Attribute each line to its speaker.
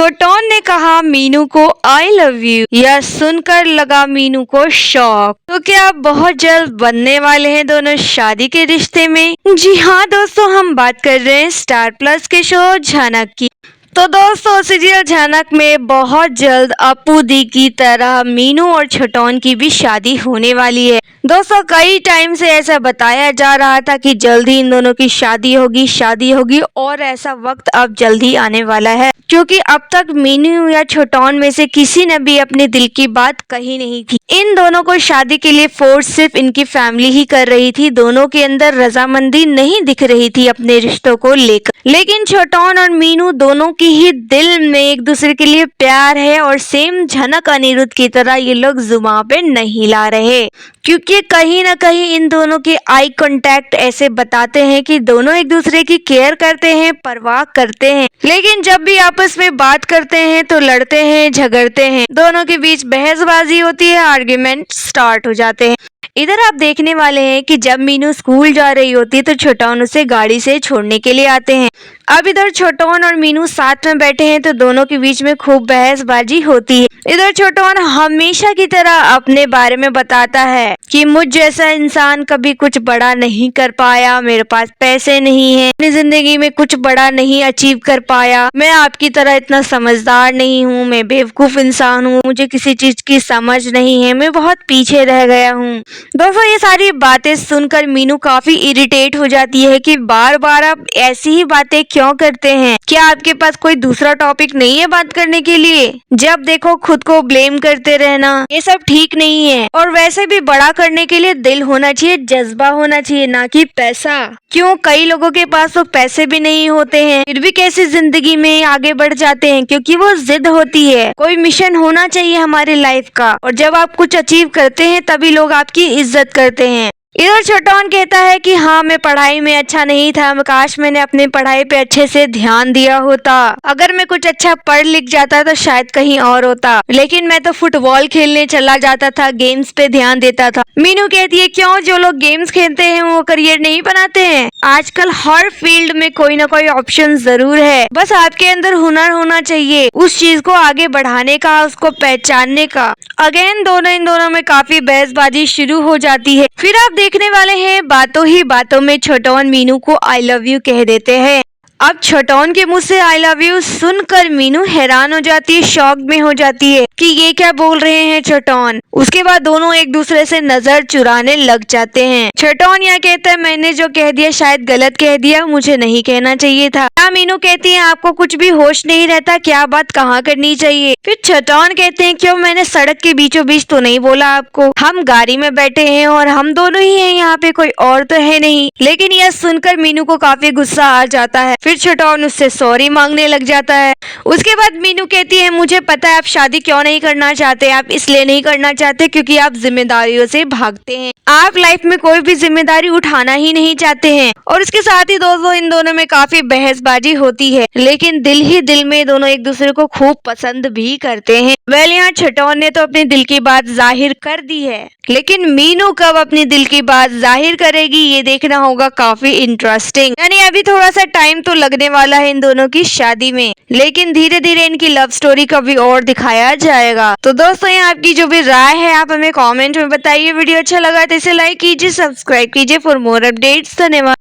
Speaker 1: छोटोन ने कहा मीनू को आई लव यू। यह सुनकर लगा मीनू को शॉक। तो क्या बहुत जल्द बनने वाले हैं दोनों शादी के रिश्ते में? जी हाँ दोस्तों, हम बात कर रहे हैं स्टार प्लस के शो झनक की। तो दोस्तों सीरियल झनक में बहुत जल्द अपू दी की तरह मीनू और छोटोन की भी शादी होने वाली है। दोस्तों कई टाइम से ऐसा बताया जा रहा था कि जल्द ही इन दोनों की शादी होगी और ऐसा वक्त अब जल्दी आने वाला है, क्योंकि अब तक मीनू या छोटोन में से किसी ने भी अपने दिल की बात कही नहीं थी। इन दोनों को शादी के लिए फोर्स सिर्फ इनकी फैमिली ही कर रही थी। दोनों के अंदर रजामंदी नहीं दिख रही थी अपने रिश्तों को लेकर। लेकिन छोटोन और मीनू दोनों की ही दिल में एक दूसरे के लिए प्यार है और सेम झनक अनिरुद्ध की तरह ये लोग जुबान पे नहीं ला रहे, क्योंकि कहीं ना कहीं इन दोनों के आई कांटेक्ट ऐसे बताते हैं कि दोनों एक दूसरे की केयर करते हैं, परवाह करते हैं। लेकिन जब भी आपस में बात करते हैं तो लड़ते हैं, झगड़ते हैं, दोनों के बीच बहसबाजी होती है, आर्ग्यूमेंट स्टार्ट हो जाते हैं। इधर आप देखने वाले हैं कि जब मीनू स्कूल जा रही होती है तो छोटोन उसे गाड़ी से छोड़ने के लिए आते हैं। अब इधर छोटोन और मीनू साथ में बैठे हैं तो दोनों के बीच में खूब बहसबाजी होती है। इधर छोटोन हमेशा की तरह अपने बारे में बताता है कि मुझ जैसा इंसान कभी कुछ बड़ा नहीं कर पाया, मेरे पास पैसे नहीं है, अपनी जिंदगी में कुछ बड़ा नहीं अचीव कर पाया, मैं आपकी तरह इतना समझदार नहीं हूँ, मैं बेवकूफ इंसान हूँ, मुझे किसी चीज की समझ नहीं है, मैं बहुत पीछे रह गया हूँ। दोस्तों ये सारी बातें सुनकर मीनू काफी इरिटेट हो जाती है कि बार बार आप ऐसी ही बातें क्यों करते हैं? क्या आपके पास कोई दूसरा टॉपिक नहीं है बात करने के लिए? जब देखो खुद को ब्लेम करते रहना, ये सब ठीक नहीं है। और वैसे भी बड़ा करने के लिए दिल होना चाहिए, जज्बा होना चाहिए, ना कि पैसा। क्यों कई लोगों के पास तो पैसे भी नहीं होते हैं, फिर भी कैसे जिंदगी में आगे बढ़ जाते हैं? क्योंकि वो जिद होती है। कोई मिशन होना चाहिए हमारी लाइफ का, और जब आप कुछ अचीव करते हैं तभी लोग आपकी इज्जत करते हैं। इधर छोटोन कहता है कि हाँ मैं पढ़ाई में अच्छा नहीं था, काश मैंने अपनी पढ़ाई पे अच्छे से ध्यान दिया होता, अगर मैं कुछ अच्छा पढ़ लिख जाता तो शायद कहीं और होता, लेकिन मैं तो फुटबॉल खेलने चला जाता था, गेम्स पे ध्यान देता था। मीनू कहती है क्यों, जो लोग गेम्स खेलते हैं वो करियर नहीं बनाते हैं? आजकल हर फील्ड में कोई ना कोई ऑप्शन जरूर है, बस आपके अंदर हुनर होना चाहिए उस चीज को आगे बढ़ाने का, उसको पहचानने का। अगेन इन दोनों में काफी बहसबाजी शुरू हो जाती है। फिर आप देखने वाले हैं बातों ही बातों में छोटोन मीनू को आई लव यू कह देते हैं। अब छोटोन के मुंह से आई लव यू सुनकर मीनू हैरान हो जाती है, शॉक में हो जाती है कि ये क्या बोल रहे हैं छोटोन। उसके बाद दोनों एक दूसरे से नजर चुराने लग जाते हैं। छोटोन यह कहता है मैंने जो कह दिया शायद गलत कह दिया, मुझे नहीं कहना चाहिए था। मीनू कहती है आपको कुछ भी होश नहीं रहता, क्या बात कहाँ करनी चाहिए? फिर छोटोन कहते हैं क्यों, मैंने सड़क के बीचों बीच तो नहीं बोला आपको, हम गाड़ी में बैठे हैं और हम दोनों ही हैं यहाँ पे, कोई और तो है नहीं। लेकिन यह सुनकर मीनू को काफी गुस्सा आ जाता है। फिर छोटोन उससे सॉरी मांगने लग जाता है। उसके बाद मीनू कहती है मुझे पता है आप शादी क्यों नहीं करना चाहते, आप इसलिए नहीं करना चाहते क्योंकि आप जिम्मेदारियों से भागते हैं, आप लाइफ में कोई भी जिम्मेदारी उठाना ही नहीं चाहते हैं। और इसके साथ ही दोस्तों इन दोनों में काफी बहसबाजी होती है, लेकिन दिल ही दिल में दोनों एक दूसरे को खूब पसंद भी करते हैं। यहाँ छोटोन ने तो अपने दिल की बात जाहिर कर दी है, लेकिन मीनू कब अपनी दिल की बात जाहिर करेगी ये देखना होगा काफी इंटरेस्टिंग। यानी अभी थोड़ा सा टाइम तो लगने वाला है इन दोनों की शादी में, लेकिन धीरे धीरे इनकी लव स्टोरी का भी और दिखाया जाएगा। तो दोस्तों ये आपकी जो भी राय है आप हमें कमेंट में बताइए। वीडियो अच्छा लगा तो इसे लाइक कीजिए, सब्सक्राइब कीजिए फॉर मोर अपडेट्स। धन्यवाद।